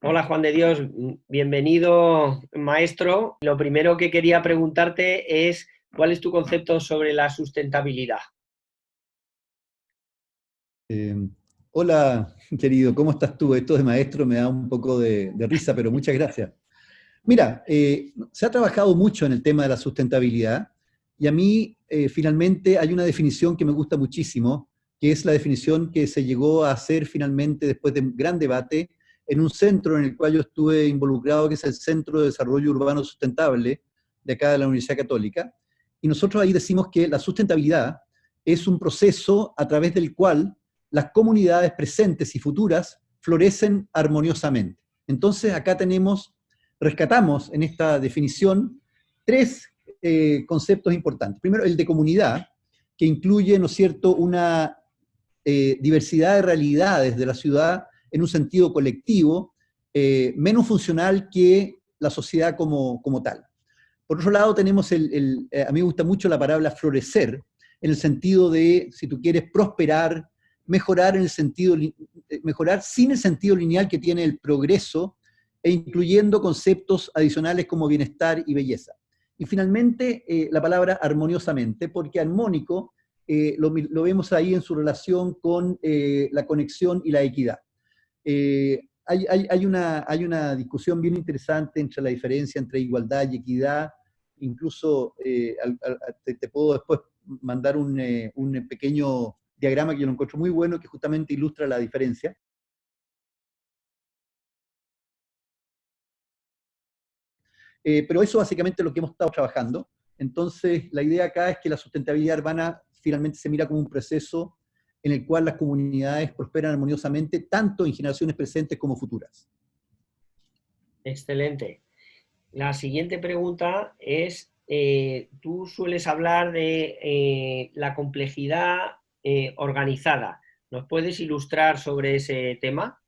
Hola Juan de Dios, bienvenido maestro. Lo primero que quería preguntarte es ¿cuál es tu concepto sobre la sustentabilidad? Eh, Hola, querido, ¿cómo estás tú? Esto de maestro me da un poco de risa, pero muchas gracias. Mira, se ha trabajado mucho en el tema de la sustentabilidad y a mí finalmente hay una definición que me gusta muchísimo, que es la definición que se llegó a hacer finalmente después de un gran debate en un centro en el cual yo estuve involucrado, que es el Centro de Desarrollo Urbano Sustentable de acá de la Universidad Católica. Y nosotros ahí decimos que la sustentabilidad es un proceso a través del cual las comunidades presentes y futuras florecen armoniosamente. Entonces acá rescatamos en esta definición tres conceptos importantes. Primero, el de comunidad, que incluye, ¿no es cierto?, una diversidad de realidades de la ciudad en un sentido colectivo, menos funcional que la sociedad como tal. Por otro lado, tenemos a mí me gusta mucho la palabra florecer, en el sentido de, si tú quieres, prosperar, mejorar, mejorar sin el sentido lineal que tiene el progreso, e incluyendo conceptos adicionales como bienestar y belleza. Y finalmente, la palabra armoniosamente, porque armónico lo vemos ahí en su relación con la conexión y la equidad. Hay una discusión bien interesante entre la diferencia entre igualdad y equidad. Incluso te puedo después mandar un pequeño diagrama que yo lo encuentro muy bueno, que justamente ilustra la diferencia. Pero eso básicamente es lo que hemos estado trabajando. Entonces, la idea acá es que la sustentabilidad urbana finalmente se mira como un proceso en el cual las comunidades prosperan armoniosamente, tanto en generaciones presentes como futuras. Excelente. La siguiente pregunta es, tú sueles hablar de la complejidad organizada. ¿Nos puedes ilustrar sobre ese tema?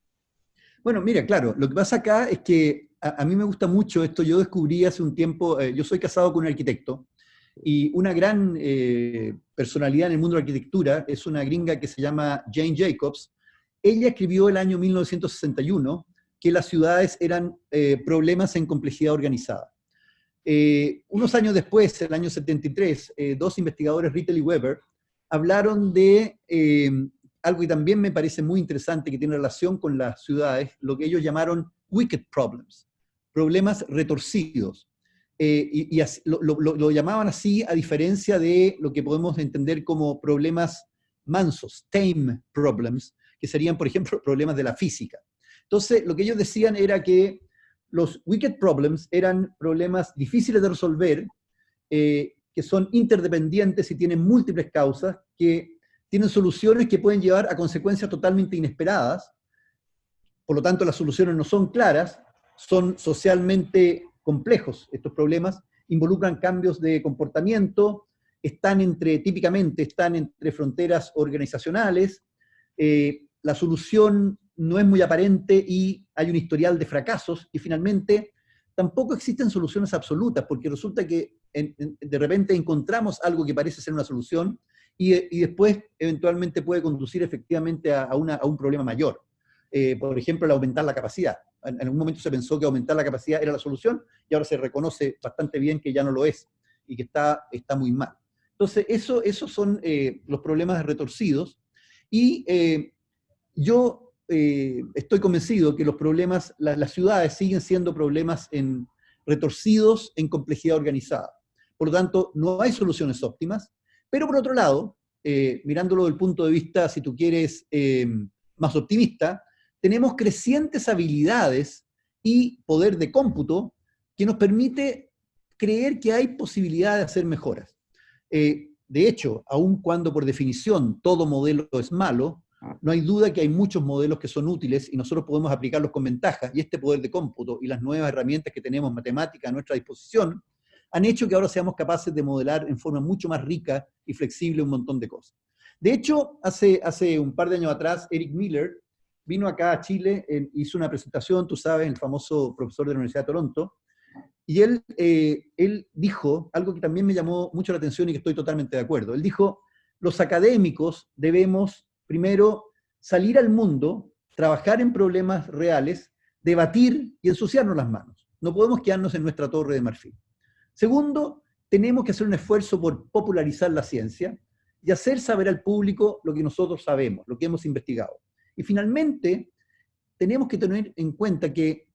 Bueno, mira, claro, lo que pasa acá es que a mí me gusta mucho esto. Yo descubrí hace un tiempo, yo soy casado con un arquitecto, y una gran personalidad en el mundo de la arquitectura es una gringa que se llama Jane Jacobs. Ella escribió el año 1961 que las ciudades eran problemas en complejidad organizada. Unos años después, el año 73, dos investigadores, Rittel y Weber, hablaron de algo que también me parece muy interesante, que tiene relación con las ciudades, lo que ellos llamaron wicked problems, problemas retorcidos. Lo llamaban así a diferencia de lo que podemos entender como problemas mansos, tame problems, que serían, por ejemplo, problemas de la física. Entonces, lo que ellos decían era que los wicked problems eran problemas difíciles de resolver, que son interdependientes y tienen múltiples causas, que tienen soluciones que pueden llevar a consecuencias totalmente inesperadas. Por lo tanto, las soluciones no son claras, son socialmente complejos estos problemas, involucran cambios de comportamiento, típicamente están entre fronteras organizacionales, la solución no es muy aparente y hay un historial de fracasos, y finalmente tampoco existen soluciones absolutas, porque resulta que de repente encontramos algo que parece ser una solución y después eventualmente puede conducir efectivamente a un problema mayor. Por ejemplo, el aumentar la capacidad. En algún momento se pensó que aumentar la capacidad era la solución y ahora se reconoce bastante bien que ya no lo es y que está muy mal. Entonces, esos son los problemas retorcidos, y yo estoy convencido que los problemas, las ciudades siguen siendo problemas retorcidos en complejidad organizada. Por lo tanto, no hay soluciones óptimas, pero por otro lado, mirándolo desde el punto de vista, si tú quieres, más optimista, tenemos crecientes habilidades y poder de cómputo que nos permite creer que hay posibilidad de hacer mejoras. De hecho, aun cuando por definición todo modelo es malo, no hay duda que hay muchos modelos que son útiles y nosotros podemos aplicarlos con ventaja, y este poder de cómputo y las nuevas herramientas que tenemos matemáticas a nuestra disposición han hecho que ahora seamos capaces de modelar en forma mucho más rica y flexible un montón de cosas. De hecho, hace un par de años atrás, Eric Miller vino acá a Chile, hizo una presentación, tú sabes, el famoso profesor de la Universidad de Toronto, y él dijo algo que también me llamó mucho la atención y que estoy totalmente de acuerdo. Él dijo, los académicos debemos primero salir al mundo, trabajar en problemas reales, debatir y ensuciarnos las manos. No podemos quedarnos en nuestra torre de marfil. Segundo, tenemos que hacer un esfuerzo por popularizar la ciencia y hacer saber al público lo que nosotros sabemos, lo que hemos investigado. Y finalmente, tenemos que tener en cuenta que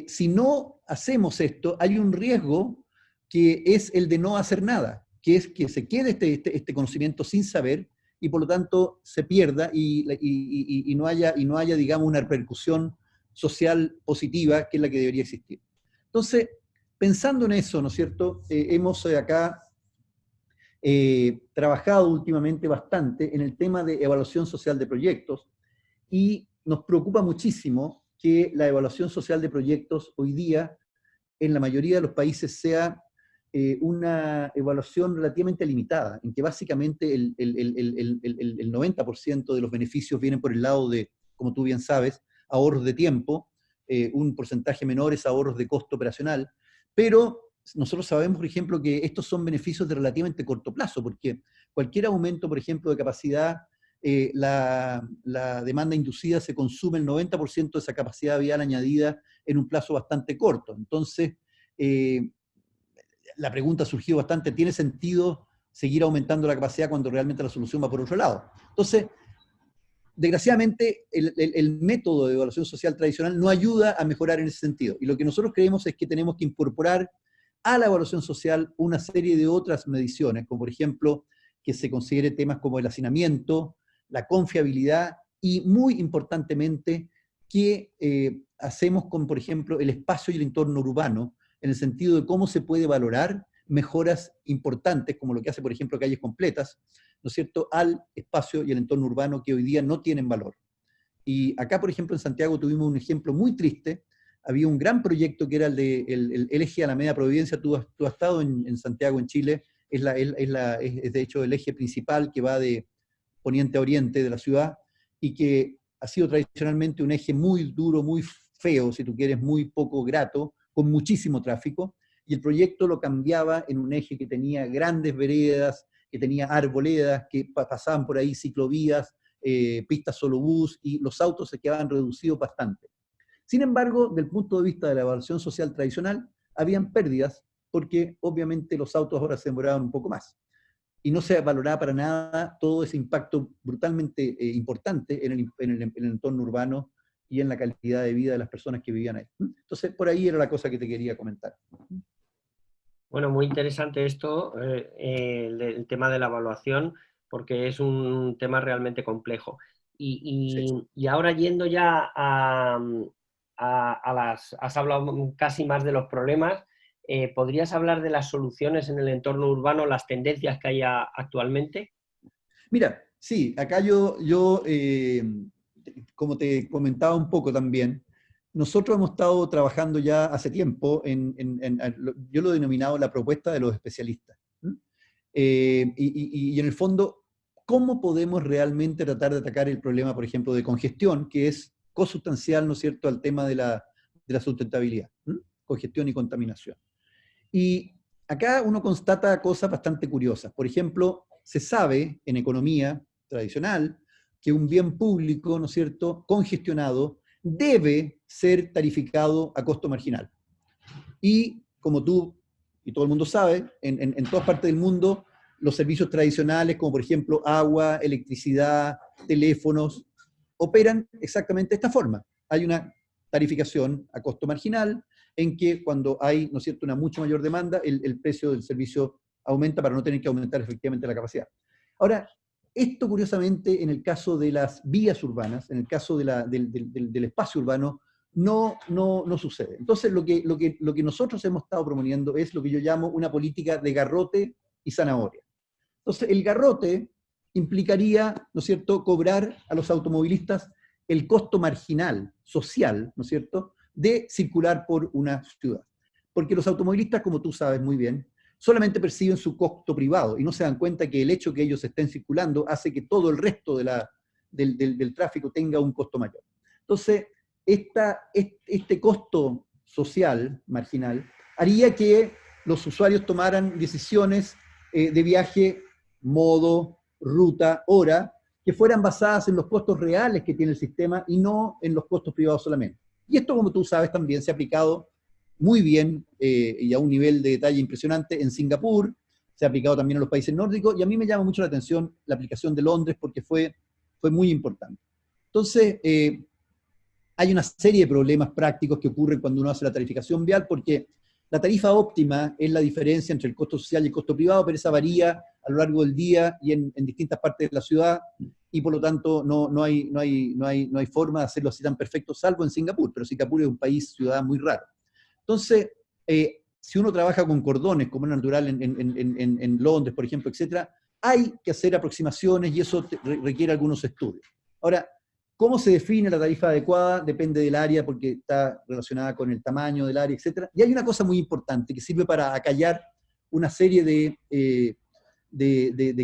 si no hacemos esto, hay un riesgo que es el de no hacer nada, que es que se quede este conocimiento sin saber y por lo tanto se pierda y no haya, digamos, una repercusión social positiva que es la que debería existir. Entonces, pensando en eso, ¿no es cierto? Hemos acá trabajado últimamente bastante en el tema de evaluación social de proyectos y nos preocupa muchísimo que la evaluación social de proyectos hoy día en la mayoría de los países sea una evaluación relativamente limitada, en que básicamente el 90% de los beneficios vienen por el lado de, como tú bien sabes, ahorros de tiempo, un porcentaje menor es ahorros de costo operacional, pero nosotros sabemos, por ejemplo, que estos son beneficios de relativamente corto plazo, porque cualquier aumento, por ejemplo, de capacidad, la demanda inducida se consume el 90% de esa capacidad vial añadida en un plazo bastante corto. Entonces, la pregunta surgió bastante, ¿tiene sentido seguir aumentando la capacidad cuando realmente la solución va por otro lado? Entonces, desgraciadamente, el método de evaluación social tradicional no ayuda a mejorar en ese sentido. Y lo que nosotros creemos es que tenemos que incorporar a la evaluación social una serie de otras mediciones, como por ejemplo, que se considere temas como el hacinamiento, la confiabilidad y, muy importantemente, qué hacemos con, por ejemplo, el espacio y el entorno urbano, en el sentido de cómo se puede valorar mejoras importantes, como lo que hace, por ejemplo, Calles Completas, ¿no es cierto?, al espacio y el entorno urbano que hoy día no tienen valor. Y acá, por ejemplo, en Santiago tuvimos un ejemplo muy triste. Había un gran proyecto que era el eje Alameda Providencia. Tú has estado en Santiago, en Chile. Es de hecho el eje principal que va de poniente a oriente de la ciudad y que ha sido tradicionalmente un eje muy duro, muy feo, si tú quieres, muy poco grato, con muchísimo tráfico. Y el proyecto lo cambiaba en un eje que tenía grandes veredas, que tenía arboledas, que pasaban por ahí ciclovías, pistas solo bus, y los autos se quedaban reducidos bastante. Sin embargo, del punto de vista de la evaluación social tradicional, habían pérdidas, porque obviamente los autos ahora se demoraban un poco más. Y no se valoraba para nada todo ese impacto brutalmente importante en el entorno urbano y en la calidad de vida de las personas que vivían ahí. Entonces, por ahí era la cosa que te quería comentar. Bueno, muy interesante esto, el tema de la evaluación, porque es un tema realmente complejo. Sí. Y ahora yendo ya a las... Has hablado casi más de los problemas, ¿podrías hablar de las soluciones en el entorno urbano, las tendencias que hay actualmente? Mira, sí, acá como te comentaba un poco también, nosotros hemos estado trabajando ya hace tiempo yo lo he denominado la propuesta de los especialistas. Y en el fondo, ¿cómo podemos realmente tratar de atacar el problema, por ejemplo, de congestión, que es consustancial, ¿no es cierto?, al tema de la sustentabilidad, congestión y contaminación. Y acá uno constata cosas bastante curiosas. Por ejemplo, se sabe en economía tradicional que un bien público, ¿no es cierto?, congestionado, debe ser tarificado a costo marginal. Y como tú y todo el mundo sabe, en todas partes del mundo, los servicios tradicionales, como por ejemplo agua, electricidad, teléfonos, operan exactamente de esta forma. Hay una tarificación a costo marginal, en que cuando hay, ¿no es cierto?, una mucho mayor demanda, el precio del servicio aumenta para no tener que aumentar efectivamente la capacidad. Ahora, esto curiosamente en el caso de las vías urbanas, en el caso del espacio urbano, no sucede. Entonces, lo que nosotros hemos estado proponiendo es lo que yo llamo una política de garrote y zanahoria. Entonces, el garrote implicaría, ¿no es cierto?, cobrar a los automovilistas el costo marginal social, ¿no es cierto?, de circular por una ciudad. Porque los automovilistas, como tú sabes muy bien, solamente perciben su costo privado y no se dan cuenta que el hecho que ellos estén circulando hace que todo el resto del tráfico tenga un costo mayor. Entonces, este costo social marginal haría que los usuarios tomaran decisiones de viaje, modo, ruta, hora, que fueran basadas en los costos reales que tiene el sistema y no en los costos privados solamente. Y esto, como tú sabes, también se ha aplicado muy bien y a un nivel de detalle impresionante en Singapur, se ha aplicado también a los países nórdicos, y a mí me llama mucho la atención la aplicación de Londres porque fue muy importante. Entonces, hay una serie de problemas prácticos que ocurren cuando uno hace la tarificación vial, porque la tarifa óptima es la diferencia entre el costo social y el costo privado, pero esa varía a lo largo del día y en distintas partes de la ciudad, y por lo tanto no hay forma de hacerlo así tan perfecto, salvo en Singapur, pero Singapur es un país, ciudad muy raro. Entonces, si uno trabaja con cordones, como es natural en Londres, por ejemplo, etcétera, hay que hacer aproximaciones y eso requiere algunos estudios. Ahora, ¿cómo se define la tarifa adecuada? Depende del área, porque está relacionada con el tamaño del área, etcétera. Y hay una cosa muy importante que sirve para acallar una serie de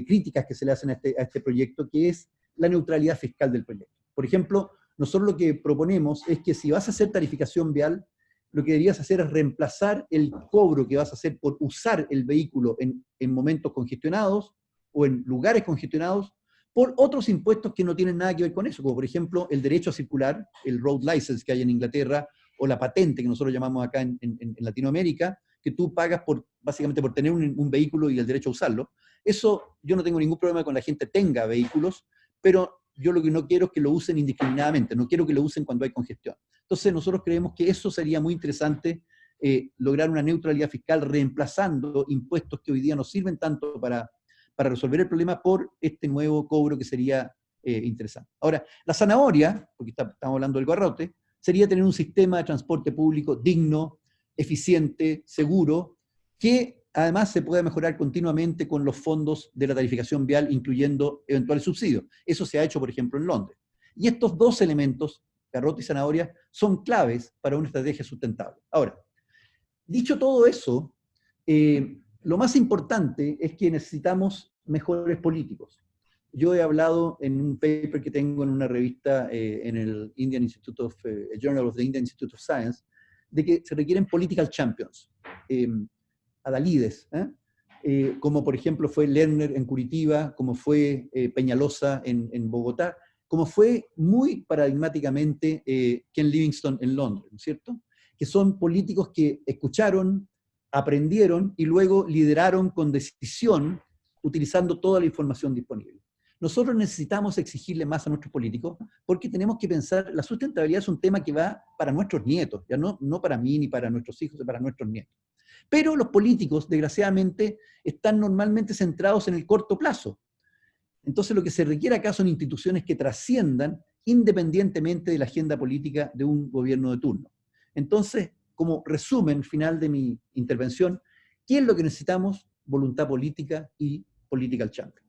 críticas que se le hacen a este proyecto, que es la neutralidad fiscal del proyecto. Por ejemplo, nosotros lo que proponemos es que si vas a hacer tarificación vial, lo que deberías hacer es reemplazar el cobro que vas a hacer por usar el vehículo en momentos congestionados o en lugares congestionados por otros impuestos que no tienen nada que ver con eso, como por ejemplo el derecho a circular, el road license que hay en Inglaterra, o la patente que nosotros llamamos acá en Latinoamérica, que tú pagas básicamente por tener un vehículo y el derecho a usarlo. Eso, yo no tengo ningún problema con que la gente tenga vehículos, pero yo lo que no quiero es que lo usen indiscriminadamente, no quiero que lo usen cuando hay congestión. Entonces nosotros creemos que eso sería muy interesante, lograr una neutralidad fiscal reemplazando impuestos que hoy día no sirven tanto para resolver el problema por este nuevo cobro que sería interesante. Ahora, la zanahoria, porque estamos hablando del garrote, sería tener un sistema de transporte público digno, eficiente, seguro, que además se puede mejorar continuamente con los fondos de la tarificación vial, incluyendo eventuales subsidios. Eso se ha hecho, por ejemplo, en Londres. Y estos dos elementos, garrote y zanahoria, son claves para una estrategia sustentable. Ahora, dicho todo eso, lo más importante es que necesitamos mejores políticos. Yo he hablado en un paper que tengo en una revista, en el Journal of the Indian Institute of Science, de que se requieren political champions, adalides, como por ejemplo fue Lerner en Curitiba, como fue Peñalosa en Bogotá, como fue muy paradigmáticamente Ken Livingstone en Londres, ¿no es cierto? Que son políticos que escucharon, aprendieron y luego lideraron con decisión utilizando toda la información disponible. Nosotros necesitamos exigirle más a nuestros políticos porque tenemos que pensar, la sustentabilidad es un tema que va para nuestros nietos, ya no para mí ni para nuestros hijos, sino para nuestros nietos. Pero los políticos, desgraciadamente, están normalmente centrados en el corto plazo. Entonces lo que se requiere acá son instituciones que trasciendan independientemente de la agenda política de un gobierno de turno. Entonces, como resumen final de mi intervención, ¿qué es lo que necesitamos? Voluntad política y political champion.